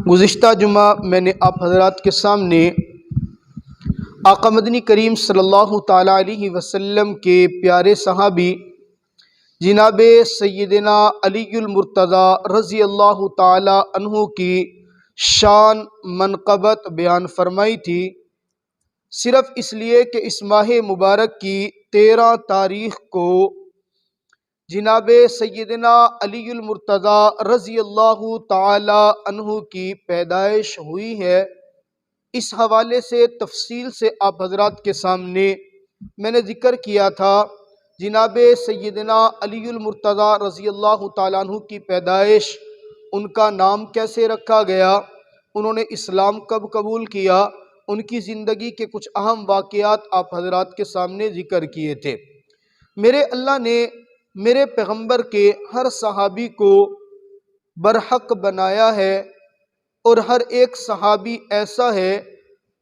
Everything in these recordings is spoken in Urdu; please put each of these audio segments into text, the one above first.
گزشتہ جمعہ میں نے آپ حضرات کے سامنے آقا مدنی کریم صلی اللہ تعالیٰ علیہ وسلم کے پیارے صحابی جناب سیدنا علی المرتضیٰ رضی اللہ تعالیٰ عنہ کی شان منقبت بیان فرمائی تھی، صرف اس لیے کہ اس ماہ مبارک کی 13 تاریخ کو جناب سیدنا علی المرتضیٰ رضی اللہ تعالی عنہ کی پیدائش ہوئی ہے۔ اس حوالے سے تفصیل سے آپ حضرات کے سامنے میں نے ذکر کیا تھا، جناب سیدنا علی المرتضیٰ رضی اللہ تعالیٰ عنہ کی پیدائش، ان کا نام کیسے رکھا گیا، انہوں نے اسلام کب قبول کیا، ان کی زندگی کے کچھ اہم واقعات آپ حضرات کے سامنے ذکر کیے تھے۔ میرے اللہ نے میرے پیغمبر کے ہر صحابی کو برحق بنایا ہے، اور ہر ایک صحابی ایسا ہے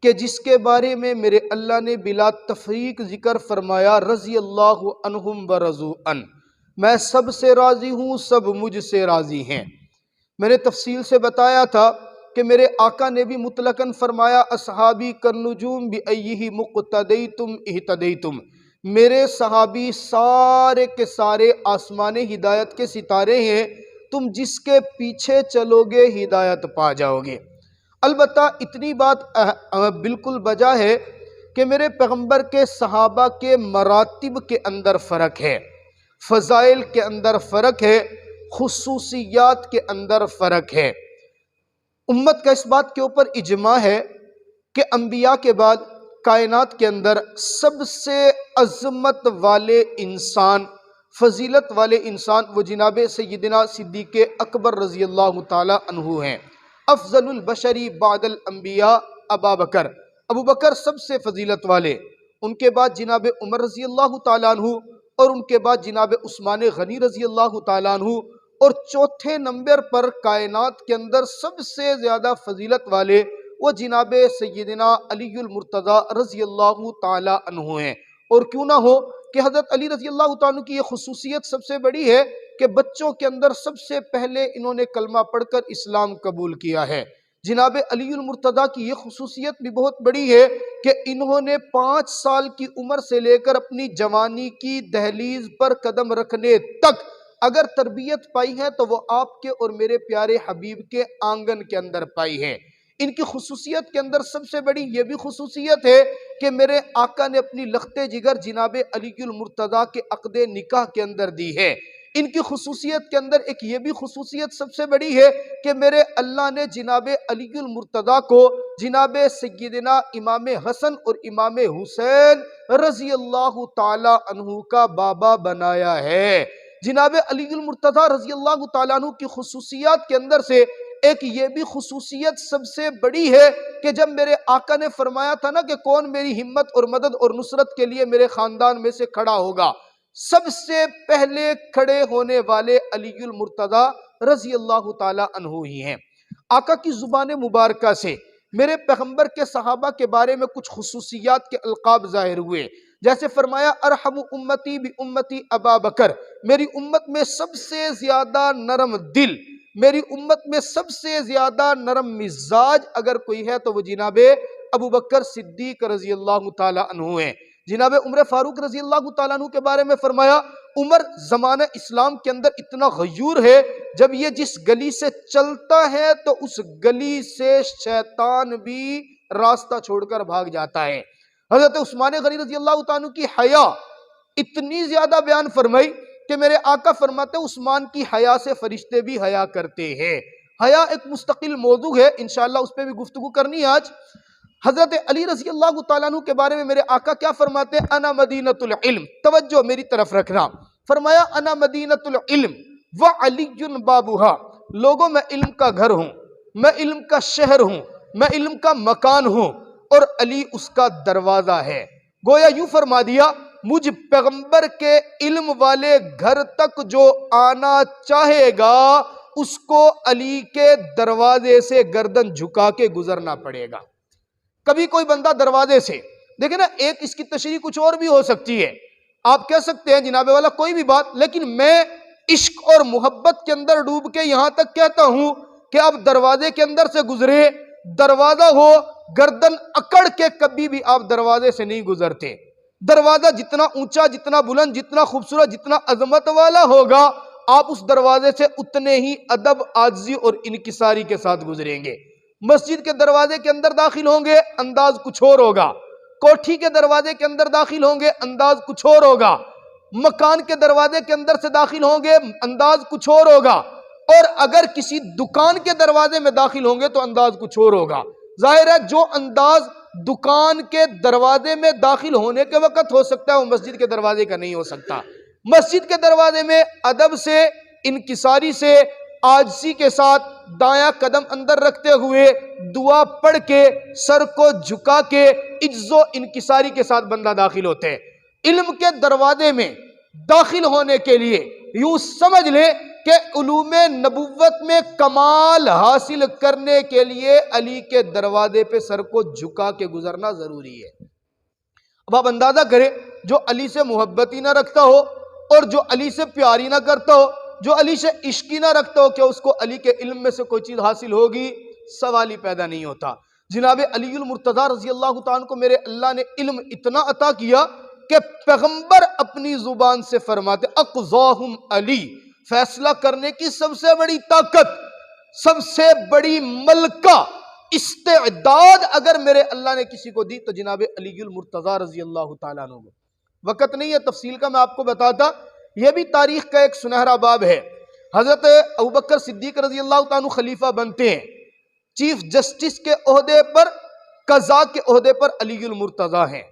کہ جس کے بارے میں میرے اللہ نے بلا تفریق ذکر فرمایا، رضی اللہ عنہم ورضوا عنہ، میں سب سے راضی ہوں، سب مجھ سے راضی ہیں۔ میں نے تفصیل سے بتایا تھا کہ میرے آقا نے بھی مطلقاً فرمایا، اصحابی کالنجوم بأیہ مقتدیتم اہتدیتم، میرے صحابی سارے کے سارے آسمان ہدایت کے ستارے ہیں، تم جس کے پیچھے چلو گے ہدایت پا جاؤ گے۔ البتہ اتنی بات بالکل بجا ہے کہ میرے پیغمبر کے صحابہ کے مراتب کے اندر فرق ہے، فضائل کے اندر فرق ہے، خصوصیات کے اندر فرق ہے۔ امت کا اس بات کے اوپر اجماع ہے کہ انبیاء کے بعد کائنات کے اندر سب سے عظمت والے انسان، فضیلت والے انسان وہ جناب سیدنا صدیق اکبر رضی اللہ تعالی عنہ ہیں۔ افضل البشری بعد الانبیاء ابا بکر، ابو بکر سب سے فضیلت والے، ان کے بعد جناب عمر رضی اللہ تعالی عنہ، اور ان کے بعد جناب عثمان غنی رضی اللہ تعالی عنہ، اور چوتھے نمبر پر کائنات کے اندر سب سے زیادہ فضیلت والے وہ جناب سیدنا علی المرتضیٰ رضی اللہ تعالی عنہ ہیں۔ اور کیوں نہ ہو کہ حضرت علی رضی اللہ تعالیٰ عنہ کی یہ خصوصیت سب سے بڑی ہے کہ بچوں کے اندر سب سے پہلے انہوں نے کلمہ پڑھ کر اسلام قبول کیا ہے۔ جناب علی المرتضیٰ کی یہ خصوصیت بھی بہت بڑی ہے کہ انہوں نے 5 سال کی عمر سے لے کر اپنی جوانی کی دہلیز پر قدم رکھنے تک اگر تربیت پائی ہے تو وہ آپ کے اور میرے پیارے حبیب کے آنگن کے اندر پائی ہے۔ ان کی خصوصیت کے اندر سب سے بڑی یہ بھی خصوصیت ہے کہ میرے آقا نے اپنی لخت جگر جناب علی المرتضیٰ کے عقد نکاح کے اندر دی ہے۔ ان کی خصوصیت کے اندر ایک یہ بھی خصوصیت سب سے بڑی ہے کہ میرے اللہ نے جناب علی المرتضیٰ کو جناب سیدنا امام حسن اور امام حسین رضی اللہ تعالی عنہ کا بابا بنایا ہے۔ جناب علی المرتضیٰ رضی اللہ تعالیٰ عنہ کی خصوصیات کے اندر سے ایک یہ بھی خصوصیت سب سے بڑی ہے کہ جب میرے آقا نے فرمایا تھا نا کہ کون میری ہمت اور مدد اور نصرت کے لیے میرے خاندان میں سے کھڑا ہوگا، سب سے پہلے کھڑے ہونے والے علی المرتضیٰ رضی اللہ تعالی عنہ ہی ہیں۔ آقا کی زبان مبارکہ سے میرے پیغمبر کے صحابہ کے بارے میں کچھ خصوصیات کے القاب ظاہر ہوئے، جیسے فرمایا ارحم امتی بی امتی ابا بکر، میری امت میں سب سے زیادہ نرم دل، میری امت میں سب سے زیادہ نرم مزاج اگر کوئی ہے تو وہ جناب ابو بکر صدیق رضی اللہ تعالی عنہ ہیں۔ جناب عمر فاروق رضی اللہ تعالیٰ عنہ کے بارے میں فرمایا عمر زمانہ اسلام کے اندر اتنا غیور ہے، جب یہ جس گلی سے چلتا ہے تو اس گلی سے شیطان بھی راستہ چھوڑ کر بھاگ جاتا ہے۔ حضرت عثمان غنی رضی اللہ تعالیٰ عنہ کی حیا اتنی زیادہ بیان فرمائی کہ میرے آقا فرماتے عثمان کی حیا سے فرشتے بھی حیا کرتے ہیں۔ حیا ایک مستقل موضوع ہے، انشاءاللہ اس پہ بھی گفتگو کرنی ہے آج۔ حضرت علی رضی اللہ تعالیٰ عنہ کے بارے میں میرے آقا کیا فرماتے ہیں؟ انا مدینۃ العلم، توجہ میری طرف رکھنا، فرمایا انا مدینۃ العلم وعلی بابھا، لوگوں میں علم کا گھر ہوں، میں علم کا شہر ہوں، میں علم کا مکان ہوں، اور علی اس کا دروازہ ہے۔ گویا یوں فرما دیا مجھ پیغمبر کے علم والے گھر تک جو آنا چاہے گا اس کو علی کے دروازے سے گردن جھکا کے گزرنا پڑے گا۔ کبھی کوئی بندہ دروازے سے دیکھیں نا، ایک اس کی تشریح کچھ اور بھی ہو سکتی ہے، آپ کہہ سکتے ہیں جناب والا کوئی بھی بات، لیکن میں عشق اور محبت کے اندر ڈوب کے یہاں تک کہتا ہوں کہ آپ دروازے کے اندر سے گزرے، دروازہ ہو، گردن اکڑ کے کبھی بھی آپ دروازے سے نہیں گزرتے۔ دروازہ جتنا اونچا، جتنا بلند، جتنا خوبصورت، جتنا عظمت والا ہوگا، آپ اس دروازے سے اتنے ہی ادب، عاجزی اور انکساری کے ساتھ گزریں گے۔ مسجد کے دروازے کے اندر داخل ہوں گے، انداز کچھ اور ہوگا۔ کوٹھی کے دروازے کے اندر داخل ہوں گے، انداز کچھ اور ہوگا۔ مکان کے دروازے کے اندر سے داخل ہوں گے، انداز کچھ اور ہوگا۔ اور اگر کسی دکان کے دروازے میں داخل ہوں گے تو انداز کچھ اور ہوگا۔ ظاہر ہے جو انداز دکان کے دروازے میں داخل ہونے کے وقت ہو سکتا ہے وہ مسجد کے دروازے کا نہیں ہو سکتا۔ مسجد کے دروازے میں ادب سے، انکساری سے، عاجزی کے ساتھ، دایاں قدم اندر رکھتے ہوئے، دعا پڑھ کے، سر کو جھکا کے، عجز و انکساری کے ساتھ بندہ داخل ہوتے ہیں۔ علم کے دروازے میں داخل ہونے کے لیے یوں سمجھ لے کہ علوم نبوت میں کمال حاصل کرنے کے لیے علی کے دروازے پہ سر کو جھکا کے گزرنا ضروری ہے۔ اب آپ اندازہ کریں، جو علی سے محبت ہی نہ رکھتا ہو اور جو علی سے پیار ہی نہ کرتا ہو، جو علی سے عشق ہی نہ رکھتا ہو، کہ اس کو علی کے علم میں سے کوئی چیز حاصل ہوگی؟ سوال ہی پیدا نہیں ہوتا۔ جناب علی المرتضیٰ رضی اللہ تعالیٰ کو میرے اللہ نے علم اتنا عطا کیا کہ پیغمبر اپنی زبان سے فرماتے اقضاہم علی، فیصلہ کرنے کی سب سے بڑی طاقت، سب سے بڑی ملکہ، استعداد اگر میرے اللہ نے کسی کو دی تو جناب علی المرتضیٰ رضی اللہ تعالیٰ عنہ کو۔ وقت نہیں ہے تفصیل کا، میں آپ کو بتاتا، یہ بھی تاریخ کا ایک سنہرا باب ہے۔ حضرت ابوبکر صدیق رضی اللہ تعالیٰ عنہ خلیفہ بنتے ہیں، چیف جسٹس کے عہدے پر، قضاء کے عہدے پر علی المرتضیٰ ہیں۔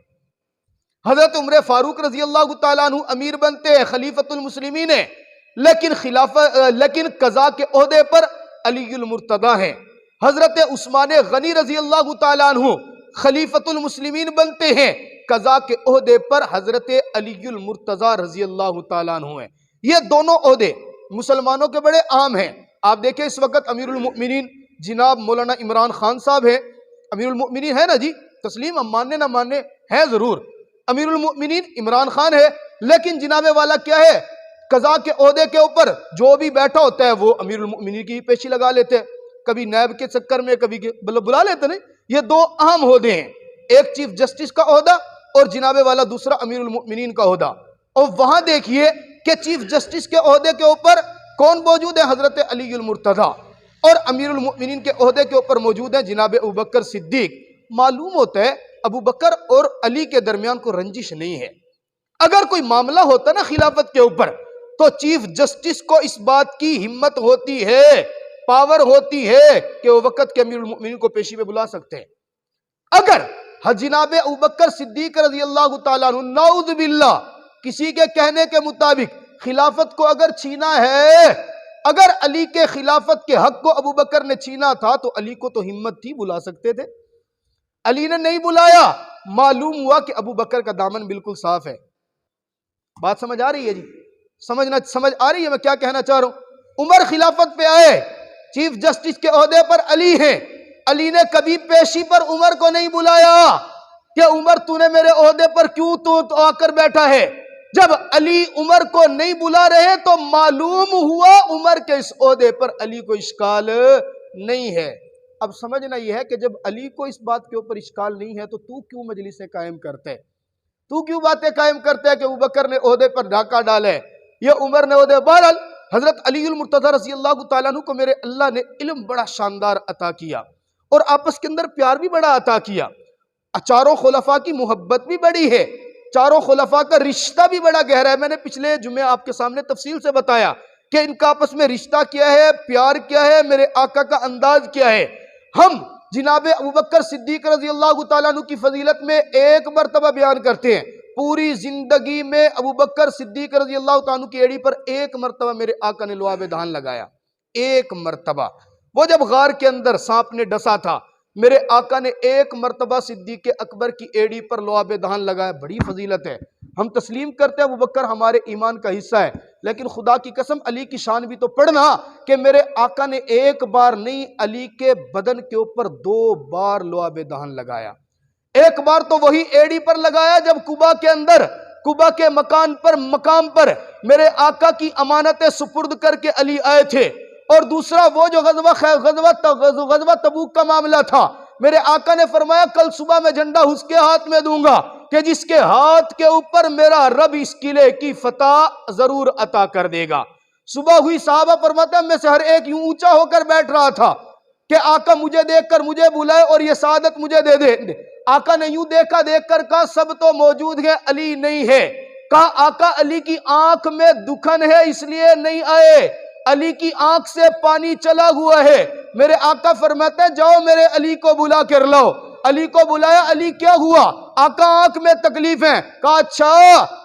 حضرت عمر فاروق رضی اللہ تعالیٰ عنہ امیر بنتے ہیں، خلیفۃ المسلمین ہیں، لیکن قضاء کے عہدے پر علی المرتضیٰ ہیں۔ حضرت عثمان غنی رضی اللہ تعالیٰ عنہ خلیفۃ المسلمین بنتے ہیں، قضاء کے عہدے پر حضرت علی المرتضیٰ رضی اللہ تعالیٰ عنہ ہیں۔ یہ دونوں عہدے مسلمانوں کے بڑے عام ہیں۔ آپ دیکھیں اس وقت امیر المؤمنین جناب مولانا عمران خان صاحب ہیں، امیر المؤمنین ہے نا جی، تسلیم، ہم ماننے نہ ماننے ہے ضرور، امیر المؤمنین عمران خان ہے، لیکن جناب والا کیا ہے، قضاء کے عہدے کے اوپر جو بھی بیٹھا ہوتا ہے وہ امیر المؤمنین کی پیشی لگا لیتے ہیں، کبھی نیب کے چکر میں، کبھی بلا لیتے نہیں۔ یہ دو اہم عہدے ہیں، ایک چیف جسٹس کا عہدہ اور جناب والا دوسرا امیر المؤمنین کا عہدہ۔ اور وہاں دیکھیے کہ چیف جسٹس کے عہدے کے اوپر کون موجود ہے؟ حضرت علی المرتضیٰ، اور امیر المؤمنین کے عہدے کے اوپر موجود ہیں جناب ابوبکر صدیق۔ معلوم ہوتا ہے ابوبکر اور علی کے درمیان کوئی رنجش نہیں ہے۔ اگر کوئی معاملہ ہوتا نا خلافت کے اوپر تو چیف جسٹس کو اس بات کی ہمت ہوتی ہے، پاور ہوتی ہے کہ وہ وقت کے امیر المؤمنین کو پیشی پہ بلا سکتے ہیں۔ اگر جناب ابوبکر صدیق رضی اللہ تعالیٰ عنہ نعوذ باللہ کسی کے کہنے کے مطابق خلافت کو اگر چھینا ہے، اگر علی کے خلافت کے حق کو ابوبکر نے چھینا تھا تو علی کو تو ہمت تھی، بلا سکتے تھے۔ علی نے نہیں بلایا، معلوم ہوا کہ ابوبکر کا دامن بالکل صاف ہے۔ بات سمجھ آ رہی ہے جی؟ سمجھ آ رہی ہے میں کیا کہنا چاہ رہا ہوں؟ عمر خلافت پہ آئے، چیف جسٹس کے عہدے پر علی ہیں، علی نے کبھی پیشی پر عمر کو نہیں بلایا کہ عمر تو نے میرے عہدے پر کیوں تو آ کر بیٹھا ہے۔ جب علی عمر کو نہیں بلا رہے تو معلوم ہوا عمر کے اس عہدے پر علی کو اشکال نہیں ہے۔ اب سمجھنا یہ ہے کہ جب علی کو اس بات کے اوپر اشکال نہیں ہے تو کیوں مجلسیں قائم کرتے ہے؟ تو کیوں باتیں قائم کرتے ہے کہ ابوبکر نے عہدے پر ڈھاکہ ڈالا ہے یا عمر نے عہدے؟ بہرحال حضرت علی المرتضیٰ رضی اللہ تعالیٰ عنہ کو میرے اللہ نے علم بڑا شاندار عطا کیا اور آپس کے اندر پیار بھی بڑا عطا کیا۔ چاروں خلفاء کی محبت بھی بڑی ہے، چاروں خلفاء کا رشتہ بھی بڑا گہرا ہے۔ میں نے پچھلے جمعے آپ کے سامنے تفصیل سے بتایا کہ ان کا آپس میں رشتہ کیا ہے، پیار کیا ہے، میرے آقا کا انداز کیا ہے۔ ہم جناب ابوبکر صدیق رضی اللہ تعالیٰ عنہ کی فضیلت میں ایک مرتبہ بیان کرتے ہیں، پوری زندگی میں ابوبکر صدیق رضی اللہ تعالیٰ عنہ کی ایڑی پر ایک مرتبہ میرے آقا نے لعاب دہن لگایا، ایک مرتبہ۔ وہ جب غار کے اندر سانپ نے ڈسا تھا، میرے آقا نے ایک مرتبہ صدیق اکبر کی ایڑی پر لعاب دہن لگایا۔ بڑی فضیلت ہے، ہم تسلیم کرتے ہیں ابوبکر ہمارے ایمان کا حصہ ہے، لیکن خدا کی قسم علی کی شان بھی تو پڑھنا کہ میرے آقا نے ایک بار نہیں، علی کے بدن کے اوپر 2 بار لعاب دہن لگایا۔ ایک بار تو وہی ایڑی پر لگایا جب قباء کے اندر، قباء کے مقام پر میرے آقا کی امانتیں سپرد کر کے علی آئے تھے، اور دوسرا وہ جو غزوہ تبوک کا معاملہ تھا، میرے آقا نے فرمایا کل صبح میں جھنڈا اس کے ہاتھ میں دوں گا کہ جس کے ہاتھ کے اوپر میرا رب اس قلعے کی فتح ضرور عطا کر دے گا۔ صبح ہوئی، صحابہ فرماتے ہیں میں سے ہر ایک یوں اونچا ہو کر بیٹھ رہا تھا کہ آقا مجھے دیکھ کر مجھے بلائے اور یہ سعادت مجھے دے دے۔ آقا نے یوں دیکھا، دیکھ کر کہا سب تو موجود ہیں، علی نہیں ہے۔ کہا آقا علی کی آنکھ میں دکھن ہے اس لیے نہیں آئے، علی کی آنکھ سے پانی چلا ہوا ہے۔ میرے آقا فرماتے ہیں جاؤ میرے علی کو بلا کر لاؤ۔ علی کو بلایا، علی کیا ہوا؟ آقا آنکھ میں تکلیف ہے۔ کہا اچھا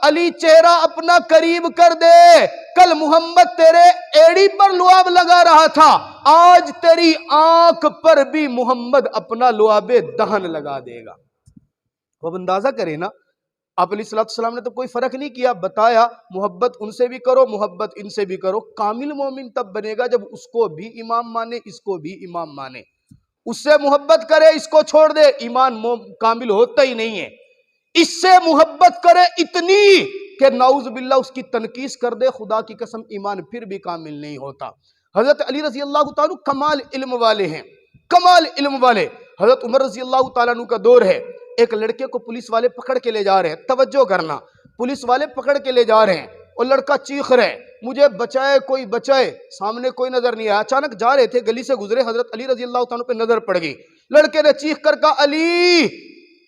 علی چہرہ اپنا قریب کر دے، کل محمد تیرے ایڑی پر لعاب لگا رہا تھا، آج تیری آنکھ پر بھی محمد اپنا لعاب دہن لگا دے گا۔ وہ اندازہ کرے نا، آپ علیہ السلام نے تو کوئی فرق نہیں کیا، بتایا محبت ان سے بھی کرو، محبت ان سے بھی کرو۔ کامل مومن تب بنے گا جب اس کو بھی امام مانے، اس کو بھی امام مانے، اس سے محبت کرے، اس کو چھوڑ دے، ایمان کامل ہوتا ہی نہیں ہے۔ اس سے محبت کرے اتنی کہ نعوذ باللہ اس کی تنقیص کر دے، خدا کی قسم ایمان پھر بھی کامل نہیں ہوتا۔ حضرت علی رضی اللہ تعالیٰ کمال علم والے ہیں، کمال علم والے۔ حضرت عمر رضی اللہ تعالیٰ کا دور ہے، ایک لڑکے کو پولیس والے پکڑ کے لے جا رہے ہیں، توجہ کرنا، پولیس والے پکڑ کے لے جا رہے ہیں اور لڑکا چیخ رہے مجھے بچائے، کوئی بچائے، سامنے کوئی نظر نہیں آیا۔ اچانک جا رہے تھے، گلی سے گزرے، حضرت علی رضی اللہ تعالیٰ پہ نظر پڑ گئی۔ لڑکے نے چیخ کر کہا علی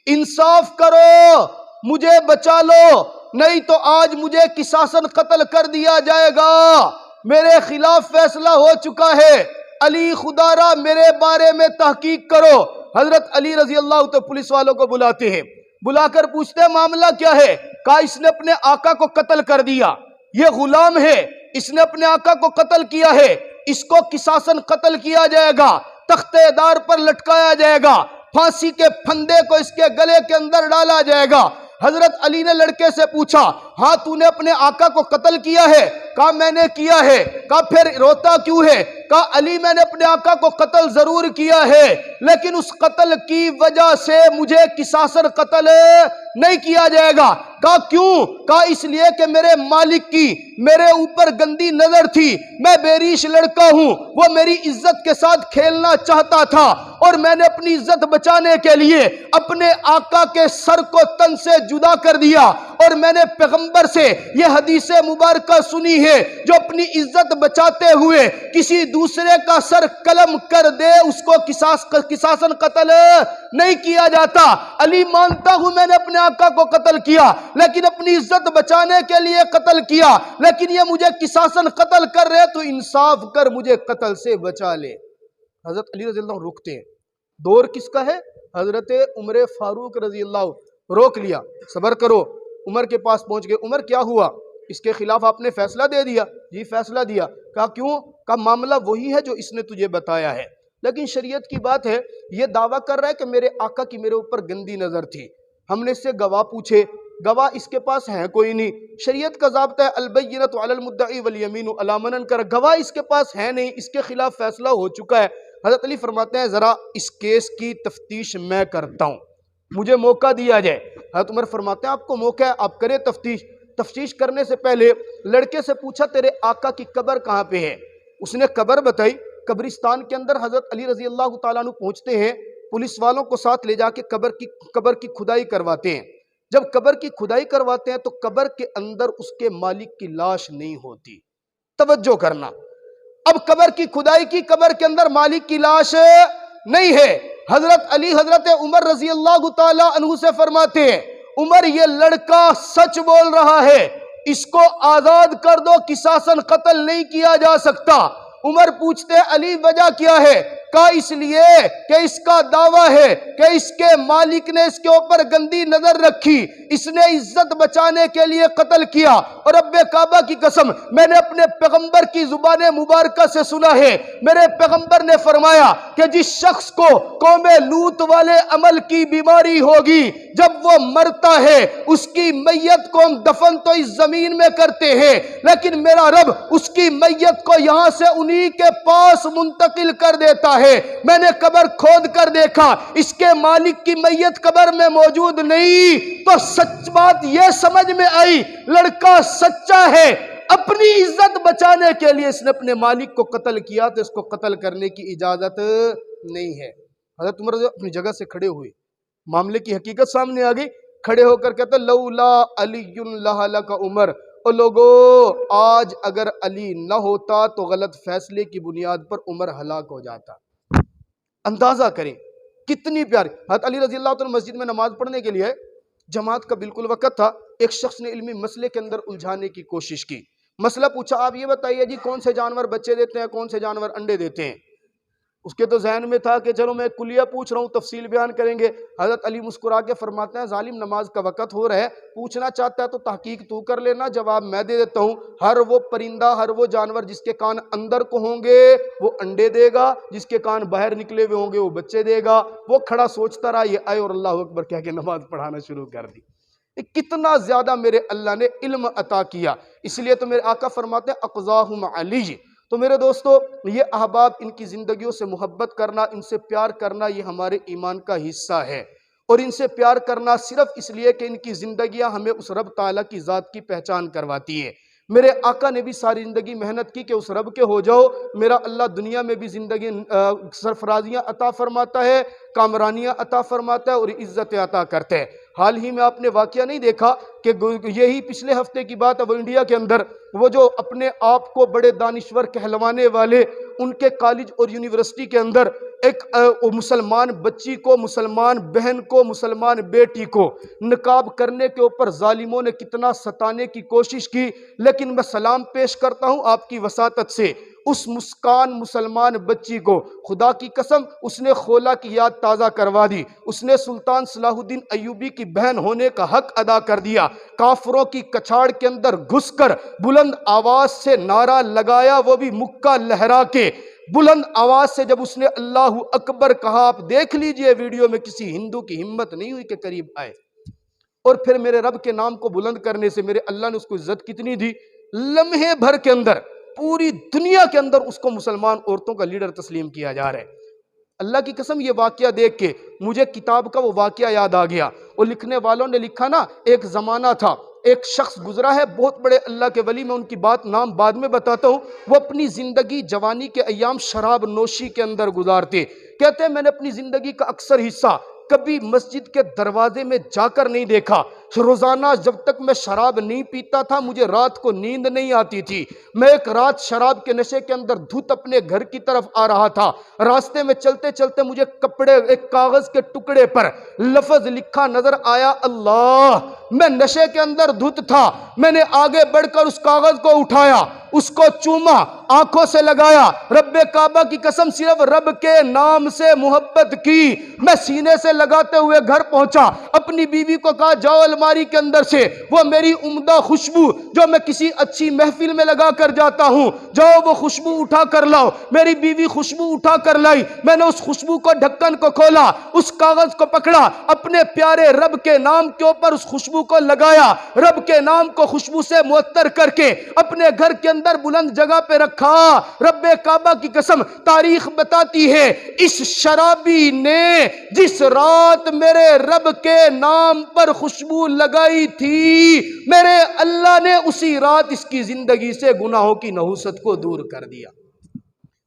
انصاف کرو، مجھے بچا لو، نہیں تو آج مجھے قصاصاً قتل کر دیا جائے گا، میرے خلاف فیصلہ ہو چکا ہے، علی خدا را میرے بارے میں تحقیق کرو۔ حضرت علی رضی اللہ تو پولیس والوں کو بلاتے ہیں، بلا کر پوچھتے ہیں معاملہ کیا ہے؟ کہا اس نے اپنے آقا کو قتل کر دیا، یہ غلام ہے، اس نے اپنے آقا کو قتل کیا ہے، اس کو قصاصاً قتل کیا جائے گا، تختے دار پر لٹکایا جائے گا، پھانسی کے پھندے کو اس کے گلے کے اندر ڈالا جائے گا۔ حضرت علی نے لڑکے سے پوچھا ہاں تو نے اپنے آقا کو قتل کیا ہے؟ کہا میں نے کیا ہے۔ کہا پھر روتا کیوں ہے؟ کہا علی میں نے اپنے آقا کو قتل ضرور کیا ہے، لیکن اس قتل کی وجہ سے مجھے قصاصاً قتل نہیں کیا جائے گا۔ کہا کیوں؟ کہا اس لیے کہ میرے مالک کی میرے اوپر گندی نظر تھی، میں بیریش لڑکا ہوں، وہ میری عزت کے ساتھ کھیلنا چاہتا تھا اور میں نے اپنی عزت بچانے کے لیے اپنے آقا کے سر کو تن سے جدا کر دیا، اور میں نے پیغمبر سے یہ حدیث مبارکہ سنی ہے جو اپنی عزت بچاتے ہوئے کسی دوسرے کا سر قلم کر دے اس کو قصاصاً قتل نہیں کیا جاتا۔ علی مانتا ہوں میں نے اپنے آقا کو قتل کیا، لیکن اپنی عزت بچانے کے لیے قتل کیا، لیکن یہ مجھے قصاصاً قتل کر رہے تو انصاف کر مجھے قتل سے بچا لے۔ حضرت علی رضی اللہ رکتے ہیں، دور کس کا ہے؟ حضرت عمر فاروق رضی اللہ، روک لیا، صبر کرو۔ عمر کے پاس پہنچ گئے، عمر کیا ہوا؟ اس کے خلاف آپ نے فیصلہ دے دیا؟ جی فیصلہ دیا۔ کہا کیوں؟ کہا معاملہ وہی ہے جو اس نے تجھے بتایا ہے، لیکن شریعت کی بات ہے، یہ دعویٰ کر رہا ہے کہ میرے آقا کی میرے اوپر گندی نظر تھی، ہم نے اس سے گواہ پوچھے، گواہ اس کے پاس ہے کوئی نہیں، شریعت کا ضابطہ ہے البینۃ علی المدعی والیمین علی من انکر، گواہ اس کے پاس ہے نہیں، اس کے خلاف فیصلہ ہو چکا ہے۔ حضرت علی فرماتے ہیں ذرا اس کیس کی تفتیش میں کرتا ہوں، مجھے موقع دیا جائے۔ حضرت عمر فرماتے ہیں آپ کو موقع ہے، آپ کریں تفتیش۔ تفتیش کرنے سے پہلے لڑکے سے پوچھا تیرے آقا کی قبر کہاں پہ ہے؟ اس نے قبر بتائی، قبرستان کے اندر حضرت علی رضی اللہ تعالیٰ عنہ پہنچتے ہیں، پولیس والوں کو ساتھ لے جا کے قبر کی کھدائی کرواتے ہیں۔ جب قبر کی کھدائی کرواتے ہیں تو قبر کے اندر اس کے مالک کی لاش نہیں ہوتی، توجہ کرنا۔ اب قبر کی کھدائی کی، قبر کے اندر مالک کی لاش نہیں ہے۔ حضرت علی حضرت عمر رضی اللہ تعالیٰ عنہ سے فرماتے ہیں عمر یہ لڑکا سچ بول رہا ہے، اس کو آزاد کر دو، قصاصاً قتل نہیں کیا جا سکتا۔ عمر پوچھتے علی وجہ کیا ہے؟ کہا اس لیے کہ اس کا دعویٰ ہے کہ اس کے مالک نے اس کے اوپر گندی نظر رکھی، اس نے عزت بچانے کے لیے قتل کیا، اور رب کعبہ کی قسم میں نے اپنے پیغمبر کی زبان مبارکہ سے سنا ہے، میرے پیغمبر نے فرمایا کہ جس شخص کو قوم لوط والے عمل کی بیماری ہوگی، جب وہ مرتا ہے اس کی میت کو ہم دفن تو اس زمین میں کرتے ہیں، لیکن میرا رب اس کی میت کو یہاں سے انہی کے پاس منتقل کر دیتا ہے۔ میں نے قبر کھود کر دیکھا، اس کے مالک کی میت قبر میں موجود نہیں، تو سچ بات یہ سمجھ میں آئی لڑکا سچا ہے۔ اپنی عزت بچانے کے لیے اس نے اپنے مالک کو قتل کیا تو اس کو قتل کرنے کی اجازت نہیں ہے۔ حضرت عمر اپنی جگہ سے کھڑے ہوئے، معاملے کی حقیقت سامنے آ گئی، کھڑے ہو کر کہتے لولا علی لہلک عمر، اور لوگو آج اگر علی نہ ہوتا تو غلط فیصلے کی بنیاد پر عمر ہلاک ہو جاتا۔ اندازہ کریں کتنی پیاری۔ حضرت علی رضی اللہ عنہ مسجد میں نماز پڑھنے کے لیے جماعت کا بالکل وقت تھا، ایک شخص نے علمی مسئلے کے اندر الجھانے کی کوشش کی، مسئلہ پوچھا آپ یہ بتائیے جی کون سے جانور بچے دیتے ہیں، کون سے جانور انڈے دیتے ہیں؟ اس کے تو ذہن میں تھا کہ چلو میں کلیہ پوچھ رہا ہوں، تفصیل بیان کریں گے۔ حضرت علی مسکرا کے فرماتے ہیں ظالم نماز کا وقت ہو رہا ہے، پوچھنا چاہتا ہے تو تحقیق تو کر لینا، جواب میں دے دیتا ہوں۔ ہر وہ پرندہ، ہر وہ جانور جس کے کان اندر کو ہوں گے وہ انڈے دے گا، جس کے کان باہر نکلے ہوئے ہوں گے وہ بچے دے گا۔ وہ کھڑا سوچتا رہا، یہ آئے اور اللہ اکبر کہہ کے نماز پڑھانا شروع کر دی۔ کتنا زیادہ میرے اللہ نے علم عطا کیا، اس لیے تو میرے آقا فرماتے ہیں اقضاہم علی۔ تو میرے دوستو یہ احباب، ان کی زندگیوں سے محبت کرنا، ان سے پیار کرنا، یہ ہمارے ایمان کا حصہ ہے، اور ان سے پیار کرنا صرف اس لیے کہ ان کی زندگیاں ہمیں اس رب تعالیٰ کی ذات کی پہچان کرواتی ہے۔ میرے آقا نے بھی ساری زندگی محنت کی کہ اس رب کے ہو جاؤ۔ میرا اللہ دنیا میں بھی زندگی سرفرازیاں عطا فرماتا ہے، کامرانیاں عطا فرماتا ہے اور عزت عطا کرتا ہے۔ حال ہی میں آپ نے واقعہ نہیں دیکھا کہ یہی پچھلے ہفتے کی بات ہے، وہ انڈیا کے اندر وہ جو اپنے آپ کو بڑے دانشور کہلوانے والے، ان کے کالج اور یونیورسٹی کے اندر ایک مسلمان بچی کو، مسلمان بہن کو، مسلمان بیٹی کو نقاب کرنے کے اوپر ظالموں نے کتنا ستانے کی کوشش کی، لیکن میں سلام پیش کرتا ہوں آپ کی وساطت سے اس مسکان مسلمان بچی کو، خدا کی قسم اس نے خولا کی یاد تازہ کروا دی، اس نے سلطان صلاح الدین ایوبی کی بہن ہونے کا حق ادا کر دیا، کافروں کی کچھاڑ کے اندر گھس کر بلند آواز سے نعرہ لگایا، وہ بھی مکہ لہرا کے بلند آواز سے جب اس نے اللہ اکبر کہا، آپ دیکھ لیجئے ویڈیو میں، کسی ہندو کی ہمت نہیں ہوئی کہ قریب آئے۔ اور پھر میرے رب کے نام کو بلند کرنے سے میرے اللہ نے اس کو عزت کتنی دی، لمحے بھر کے اندر پوری دنیا کے اندر اس کو مسلمان عورتوں کا لیڈر تسلیم کیا جا رہا ہے۔ اللہ کی قسم یہ واقعہ دیکھ کے مجھے کتاب کا وہ واقعہ یاد آ گیا، اور لکھنے والوں نے لکھا نا، ایک زمانہ تھا، ایک شخص گزرا ہے بہت بڑے اللہ کے ولی، میں ان کی بات نام بعد میں بتاتا ہوں، وہ اپنی زندگی جوانی کے ایام شراب نوشی کے اندر گزارتے، کہتے ہیں میں نے اپنی زندگی کا اکثر حصہ کبھی مسجد کے دروازے میں جا کر نہیں دیکھا، روزانہ جب تک میں شراب نہیں پیتا تھا مجھے رات کو نیند نہیں آتی تھی، میں ایک رات شراب کے نشے کے اندر دھت اپنے گھر کی طرف آ رہا تھا، راستے میں چلتے چلتے مجھے کپڑے ایک کاغذ کے ٹکڑے پر لفظ لکھا نظر آیا اللہ، میں نشے کے اندر دھت تھا، میں نے آگے بڑھ کر اس کاغذ کو اٹھایا، اس کو چوما، آنکھوں سے لگایا، رب کعبہ کی قسم صرف رب کے نام سے محبت کی، میں سینے سے لگاتے ہوئے گھر پہنچا، اپنی بیوی کو کہا جاؤ الماری کے اندر سے وہ میری عمدہ خوشبو جو میں کسی اچھی محفل میں لگا کر جاتا ہوں، جاؤ وہ خوشبو اٹھا کر لاؤ۔ میری بیوی خوشبو اٹھا کر لائی، میں نے اس خوشبو کو ڈھکن کو کھولا، اس کاغذ کو پکڑا، اپنے پیارے رب کے نام کے اوپر اس خوشبو کو لگایا، رب کے نام کو خوشبو سے معطر کر کے اپنے گھر کے اندر بلند جگہ پہ رکھا۔ رب کعبہ کی قسم تاریخ بتاتی ہے اس شرابی نے جس رات میرے رب کے نام پر خوشبو لگائی تھی، میرے اللہ نے اسی رات اس کی زندگی سے گناہوں کی نحوست کو دور کر دیا۔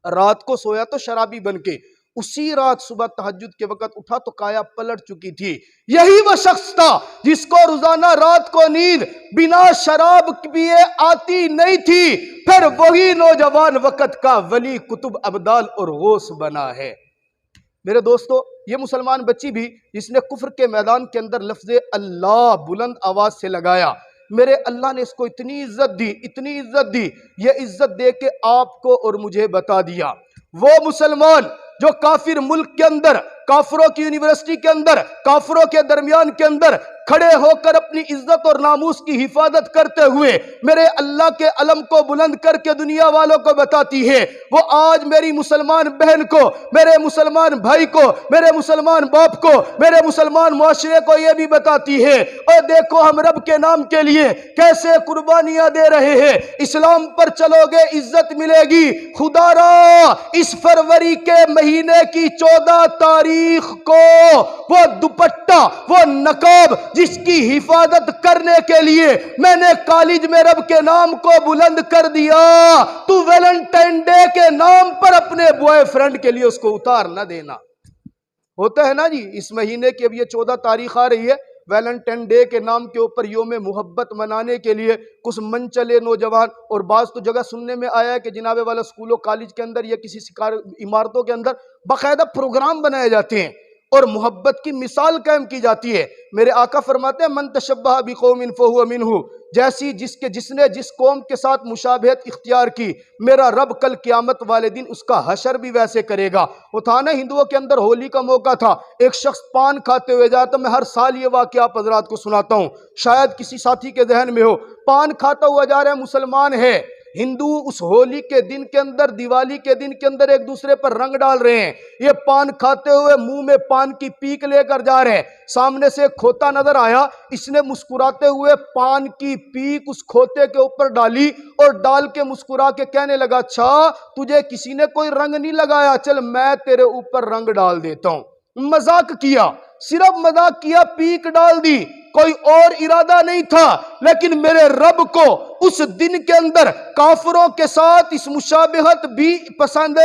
رات کو سویا تو شرابی بن کے، اسی رات صبح تہجد کے وقت اٹھا تو کایا پلٹ چکی تھی۔ یہی وہ شخص تھا جس کو روزانہ رات کو نیند بنا شراب پیے آتی نہیں تھی، پھر وہی نوجوان وقت کا ولی قطب ابدال اور غوث بنا ہے۔ میرے دوستو یہ مسلمان بچی بھی جس نے کفر کے میدان کے اندر لفظ اللہ بلند آواز سے لگایا، میرے اللہ نے اس کو اتنی عزت دی، اتنی عزت دی، یہ عزت دے کے آپ کو اور مجھے بتا دیا وہ مسلمان جو کافر ملک کے اندر، کافروں کی یونیورسٹی کے اندر، کافروں کے درمیان کے اندر کھڑے ہو کر اپنی عزت اور ناموس کی حفاظت کرتے ہوئے میرے اللہ کے علم کو بلند کر کے دنیا والوں کو بتاتی ہے، وہ آج میری مسلمان بہن کو، میرے مسلمان بھائی کو، میرے مسلمان باپ کو، میرے مسلمان معاشرے کو یہ بھی بتاتی ہے اور دیکھو ہم رب کے نام کے لیے کیسے قربانیاں دے رہے ہیں، اسلام پر چلو گے عزت ملے گی۔ خدا را اس فروری کے مہینے کی 14 تاریخ کو وہ دوپٹہ، وہ نقاب جس کی حفاظت کرنے کے لیے میں نے کالج میں رب کے نام کو بلند کر دیا، تو ویلنٹائن ڈے کے نام پر اپنے بوائے فرینڈ کے لیے اس کو اتار نہ دینا۔ ہوتا ہے نا جی، اس مہینے کی اب یہ 14 تاریخ آ رہی ہے، ویلنٹائن ڈے کے نام کے اوپر یوم محبت منانے کے لیے کچھ من چلے نوجوان، اور بعض تو جگہ سننے میں آیا ہے کہ جناب والا اسکولوں کالج کے اندر یا کسی عمارتوں کے اندر باقاعدہ پروگرام بنائے جاتے ہیں اور محبت کی مثال قائم کی جاتی ہے۔ میرے آقا فرماتے ہیں من تشبہ بقوم فہو منہ، جس نے جس قوم کے ساتھ مشابہت اختیار کی، میرا رب کل قیامت والے دن اس کا حشر بھی ویسے کرے گا۔ وہ تھا نا ہندوؤں کے اندر ہولی کا موقع تھا، ایک شخص پان کھاتے ہوئے جاتا، میں ہر سال یہ واقعہ آپ حضرات کو سناتا ہوں، شاید کسی ساتھی کے ذہن میں ہو، پان کھاتا ہوا جا رہا ہے، مسلمان ہے، ہندو اس ہولی کے دن کے اندر، دیوالی کے دن کے اندر ایک دوسرے پر رنگ ڈال رہے ہیں، یہ پان کھاتے ہوئے منہ میں پان کی پیک لے کر جا رہے ہیں، سامنے سے ایک کھوتا نظر آیا، اس نے مسکراتے ہوئے پان کی پیک اس کھوتے کے اوپر ڈالی اور ڈال کے مسکرا کے کہنے لگا اچھا تجھے کسی نے کوئی رنگ نہیں لگایا، چل میں تیرے اوپر رنگ ڈال دیتا ہوں۔ مذاق کیا، صرف مذاق کیا، پیک ڈال دی، کوئی اور ارادہ نہیں تھا، لیکن میرے رب کو اس دن کے اندر کافروں کے ساتھ اس مشابہت بھی پسند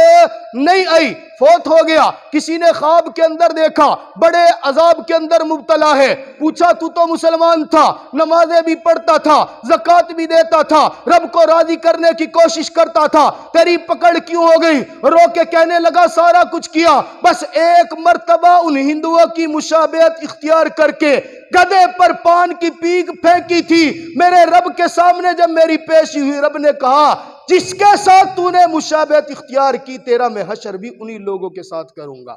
نہیں آئی، فوت ہو گیا، کسی نے خواب کے اندر دیکھا، بڑے عذاب کے اندر مبتلا ہے، پوچھا تو مسلمان تھا، نمازیں بھی پڑھتا تھا، زکوٰۃ بھی دیتا تھا، رب کو راضی کرنے کی کوشش کرتا تھا، تیری پکڑ کیوں ہو گئی؟ رو کے کہنے لگا سارا کچھ کیا، بس ایک مرتبہ ان ہندوؤں کی مشابہت اختیار کر کے گدھے پر پان کی پیک پھینکی تھی، میرے رب کے سامنے جب میری پیشی ہوئی، رب نے کہا جس کے ساتھ تو نے مشابہت اختیار کی، تیرا میں حشر بھی انہی لوگوں کے ساتھ کروں گا۔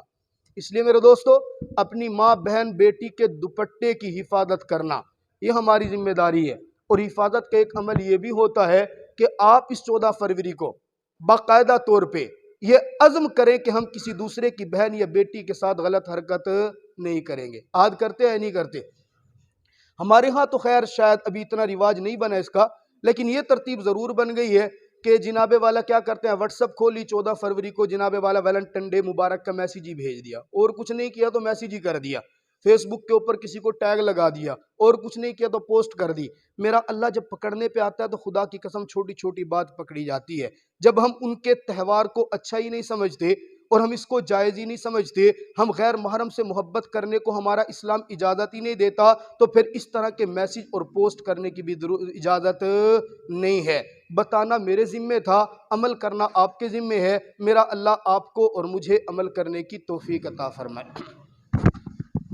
اس لیے میرے دوستو، اپنی ماں بہن بیٹی کے دوپٹے کی حفاظت کرنا یہ ہماری ذمہ داری ہے، اور حفاظت کا ایک عمل یہ بھی ہوتا ہے کہ آپ اس 14 فروری کو باقاعدہ طور پہ یہ عزم کریں کہ ہم کسی دوسرے کی بہن یا بیٹی کے ساتھ غلط حرکت نہیں کریں گے۔ آج کرتے ہیں نہیں کرتے؟ ہمارے ہاں تو خیر شاید ابھی اتنا رواج نہیں بنا اس کا، لیکن یہ ترتیب ضرور بن گئی ہے کہ جناب والا کیا کرتے ہیں، واٹس ایپ کھولی 14 فروری کو جناب والا ویلنٹائن ڈے مبارک کا میسیج ہی بھیج دیا، اور کچھ نہیں کیا تو میسیج ہی کر دیا، فیس بک کے اوپر کسی کو ٹیگ لگا دیا، اور کچھ نہیں کیا تو پوسٹ کر دی۔ میرا اللہ جب پکڑنے پہ آتا ہے تو خدا کی قسم چھوٹی چھوٹی بات پکڑی جاتی ہے۔ جب ہم ان کے تہوار کو اچھا ہی نہیں سمجھتے اور ہم اس کو جائز ہی نہیں سمجھتے، ہم غیر محرم سے محبت کرنے کو ہمارا اسلام اجازت ہی نہیں دیتا، تو پھر اس طرح کے میسیج اور پوسٹ کرنے کی بھی اجازت نہیں ہے۔ بتانا میرے ذمہ تھا، عمل کرنا آپ کے ذمہ ہے۔ میرا اللہ آپ کو اور مجھے عمل کرنے کی توفیق عطا فرمائے۔